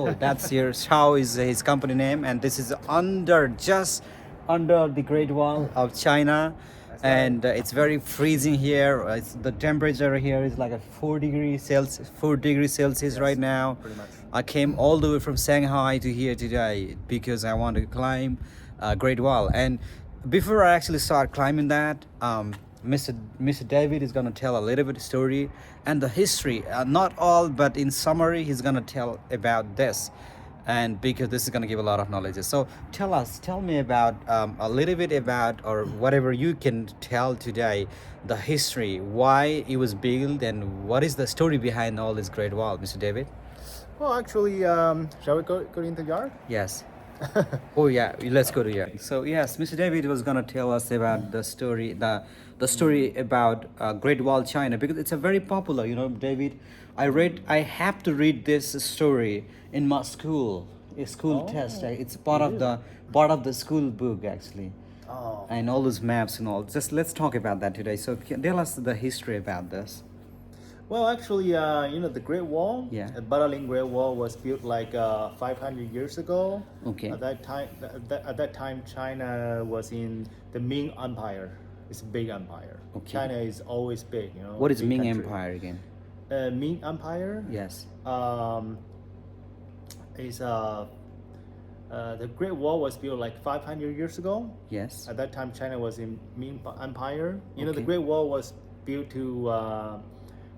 Oh, that's here. Shao is his company name, and this is just under the Great Wall of China, and it's very freezing here. The temperature here is like a 4 degrees Celsius, 4 degrees Celsius right now. pretty much. I came all the way from Shanghai to here today because I want to climb Great Wall. And before I actually start climbing that, Mr. David is gonna tell a little bit of story and the history. Not all, but in summary, he's gonna tell about this, and because this is gonna give a lot of knowledge. So tell me about a little bit about, or whatever you can tell today, the history, why it was built, and what is the story behind all this Great Wall, Mr. David. Well, actually, shall we go into the yard? Yes. Oh yeah, let's go to here. So yes, Mr. David was gonna tell us about the story, the story about Great Wall China, because it's a very popular. David, I have to read this story in my school, a school test. It's part of the school book actually, Oh, and all those maps and all. Just let's talk about that today. So tell us the history about this. well, actually, the Great Wall, Yeah. the battling Great Wall was built like 500 years ago. Okay. At that time, China was in the Ming Empire. It's a big empire. Okay. China is always big, What is big Ming country. Empire again? Ming Empire. Yes. Is the Great Wall was built like 500 years ago. Yes. At that time, China was in Ming Empire. The Okay. Great Wall was built to.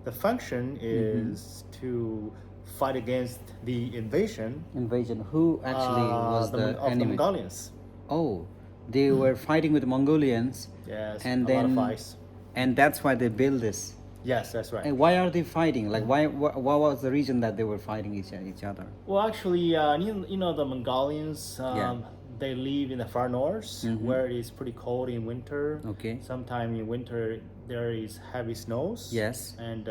The function is to fight against the invasion Invasion. Who actually was the of the enemy? Mongolians. Oh, they were fighting with the Mongolians, Yes, and a lot then of fights. and that's why they built this. Yes, that's right. And why are they fighting? Like, what was the reason that they were fighting each other? Well, actually, the Mongolians. Yeah. They live in the far north, where it is pretty cold in winter. Okay. Sometime in winter there is heavy snows. Yes. And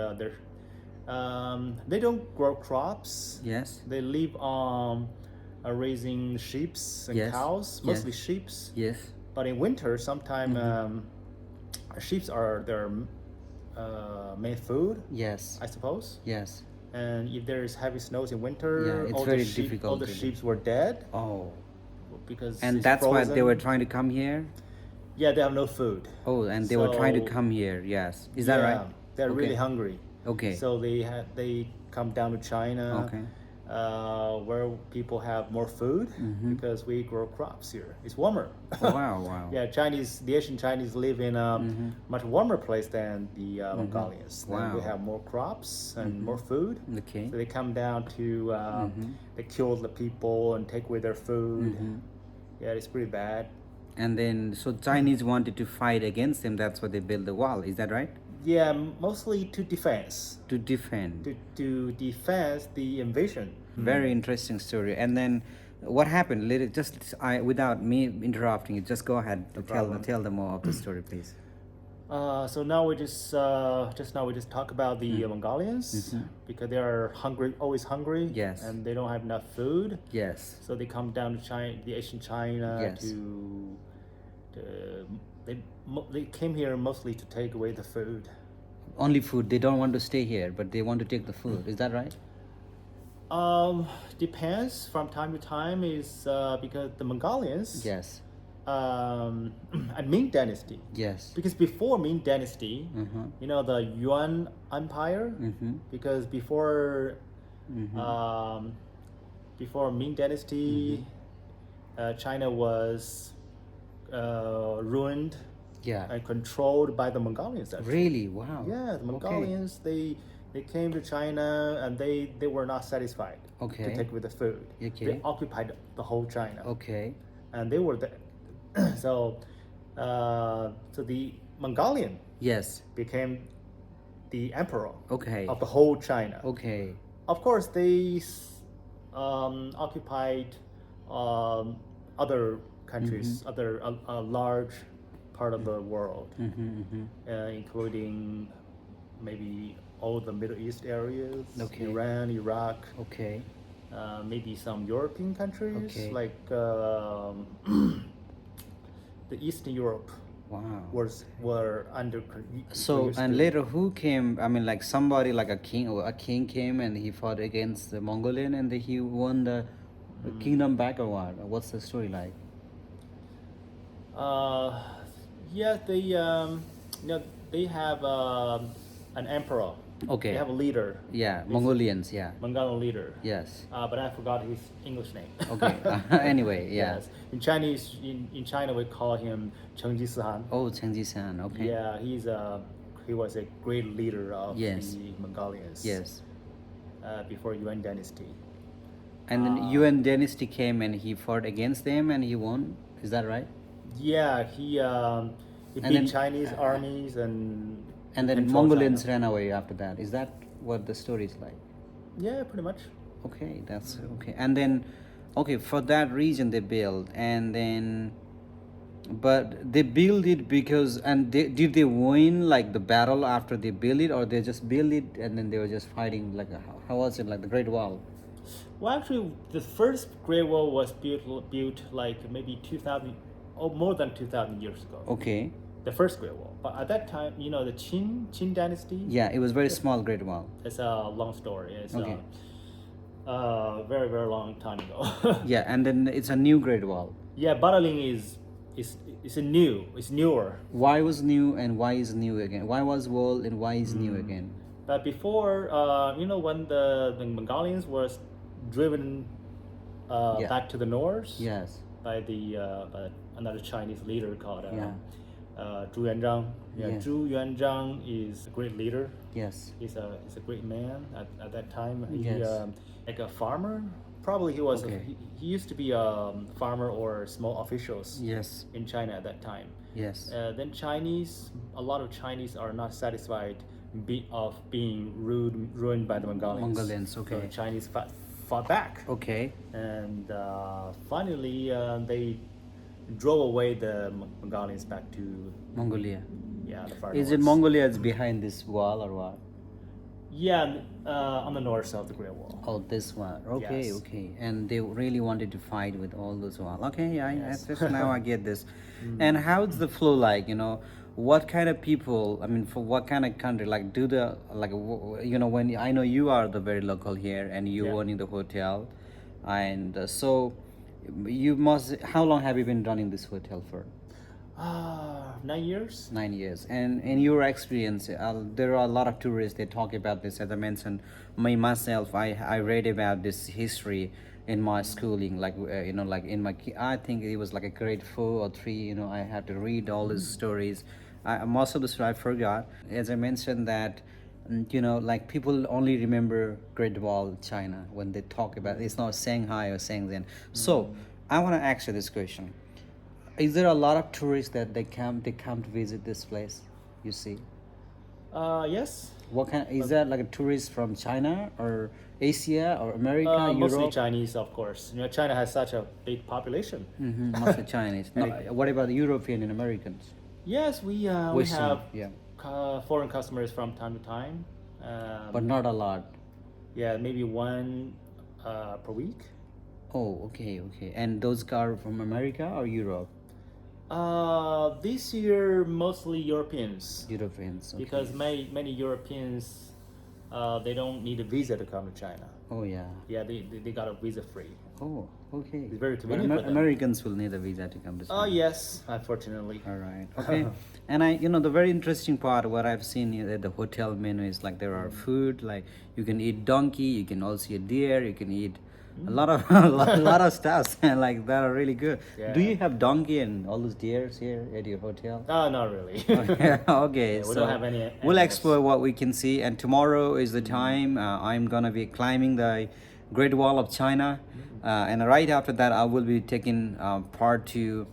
they don't grow crops. Yes. They live on raising sheep and Yes. cows, Yes. mostly sheep. Yes. But in winter, sometimes sheep are their main food, Yes. I suppose. Yes. And if there is heavy snows in winter, Yeah, it's all very the sheep, difficult all the to do. sheep were dead Oh. because And it's that's why they frozen. were trying to come here. Yeah, they have no food. Oh, and they were trying to So- come here. Yes. Is that Yeah, right? they're Okay. really hungry. Okay. So they come down to China, Okay. where people have more food because we grow crops here. It's warmer. Oh, wow. Wow. Yeah, the Asian Chinese live in a much warmer place than the Mongolians. And Wow. we have more crops and more food. Okay. So they come down to, they kill the people and take away their food. Yeah, it's pretty bad. And then, so Chinese wanted to fight against them. That's why they built the wall. Is that right? Yeah, mostly to defense. To defend. To defense the invasion. Very interesting story. And then, what happened? Without me interrupting you, just go ahead to tell them more of the story, please. So now we just talk about the Mongolians because they are hungry, always hungry. Yes. And they don't have enough food. Yes. So they come down to China, the Asian China, Yes. they came here mostly to take away the food. Only food. They don't want to stay here, but they want to take the food. Is that right? Depends from time to time is because the Mongolians. Yes. At Ming Dynasty. Yes. Because before Ming Dynasty, the Yuan Empire, because before Ming Dynasty, China was ruined Yeah. and controlled by the Mongolians. Actually. Really? Wow. Yeah, the Mongolians they came to China and they were not satisfied Okay. to take with the food. Okay. They occupied the whole China, Okay. and they were the so the Mongolian Yes. became the emperor Okay. of the whole China. Okay. Of course, they occupied other countries, other a large part of the world, including maybe all the Middle East areas, Okay. Iran, Iraq, Okay. maybe some European countries Okay. like the Eastern Europe. Wow. were under. So used and to- later who came? I mean, like somebody like a king came and he fought against the Mongolian and he won the kingdom back or what? What's the story like? Uh, yeah, they have an emperor. Okay. They have a leader. Yeah, He's Mongolians. Yeah. Mongolian leader. Yes. But I forgot his English name. Okay. Anyway, yeah. Yes. In Chinese, in China, we call him Chenghis Khan. Oh, Chenghis Khan. Okay. Yeah, he was a great leader of Yes. the Mongolians. Yes. Before Yuan dynasty. And then Yuan dynasty came and he fought against them and he won. Is that right? Yeah, he And beat then- Chinese armies and And then controlled Mongolians China. ran away after that. Is that what the story is like? Yeah, pretty much. Okay, that's okay. And then, okay, for that region they built, and then, but they build it because, and did they win like the battle after they build it, or they just build it and then they were just fighting? Like, how was it like the Great Wall? Well, actually, the first Great Wall was built like maybe 2,000 or more than 2,000 years ago. Okay, The first Great Wall, but at that time, the Qin dynasty. yeah, it was very small Great Wall. It's a long story. It's Okay. very very long time ago. Yeah, and then it's a new Great Wall. Yeah, battling is it's newer. Why was new and why is new again? Why was wall and why is new again? But before, when the Mongolians was driven Yeah. back to the north Yes. by by another Chinese leader called Yeah. Zhu Yuanzhang. Yeah, Yeah. Zhu Yuanzhang is a great leader. Yes. He's a great man at that time. He Yes. like a farmer. Probably he was. Okay. He used to be a farmer or small officials Yes. in China at that time. Yes. Then a lot of Chinese are not satisfied of being ruined by the Mongolians. Mongolians, okay. So Chinese fought back, Okay. and finally they drove away the Mongolians back to Mongolia. the far Is it north. Mongolia is behind this wall or what? Yeah, on the north of the Great Wall. Oh, this one. Okay, Yes. okay. And they really wanted to fight with all those wall. Okay, yeah, Yes. now I get this. And how's the flow like? What kind of people? I mean, for what kind of country? Like, when I know you are the very local here and you Yeah. owning the hotel, and so you must. How long have you been running this hotel for? 9 years. 9 years. And in your experience, there are a lot of tourists, they talk about this. As I mentioned, myself, I read about this history in my schooling, like like in my, I think it was like a grade 4 or 3. I had to read all these stories. Most of the story I forgot. As I mentioned that, like people only remember Great Wall China when they talk about it. It's not Shanghai or Shenzhen. So I want to ask you this question. Is there a lot of tourists that they come to visit this place? You see, Yes. what kind is that like a tourist from China or Asia or America, Mostly Europe? Chinese, of course. China has such a big population. Mostly Chinese. No, what about the European and Americans? Yes, we Western, have yeah, foreign customers from time to time. but not a lot. Yeah, maybe one per week. Oh, okay. And those are from America or Europe? This year mostly Europeans, Europeans. Okay. because many Europeans they don't need a visa to come to China. Oh yeah. Yeah, they got a visa free. Oh, okay. It's very But convenient for them. Americans will need a visa to come to China. Oh yes, unfortunately. All right. Okay. And the very interesting part, what I've seen here at the hotel menu is like there are food, like you can eat donkey, you can also eat deer, you can eat a lot of a lot of stuff, and like that are really good. Yeah. Do you have donkey and all those deers here at your hotel? Oh, not really. Okay, Yeah, we so don't have any we'll animals. explore what we can see, and tomorrow is the time I'm gonna be climbing the Great Wall of China, and right after that I will be taking apart to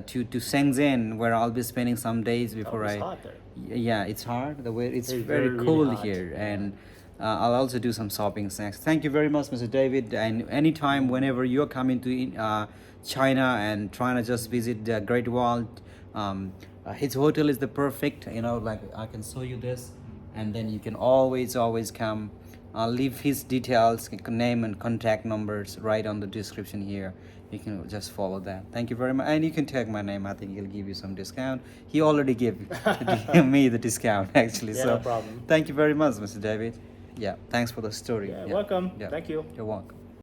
Shenzhen, where I'll be spending some days before it's I. hot there. Yeah, it's hard. The way it's It's very really cold hot. here, and I'll also do some shopping snacks. Thank you very much, Mr. David. And anytime, whenever you're coming to China and trying to just visit the Great Wall, his hotel is the perfect. Like I can show you this, and then you can always come I'll leave his details, name and contact numbers right on the description here. You can just follow that. Thank you very much. And you can tag my name. I think he'll give you some discount. He already gave me the discount, actually. Yeah, So no problem. thank you very much, Mr. David. Yeah, thanks for the story. Yeah, welcome. Yeah. Thank you. You're welcome.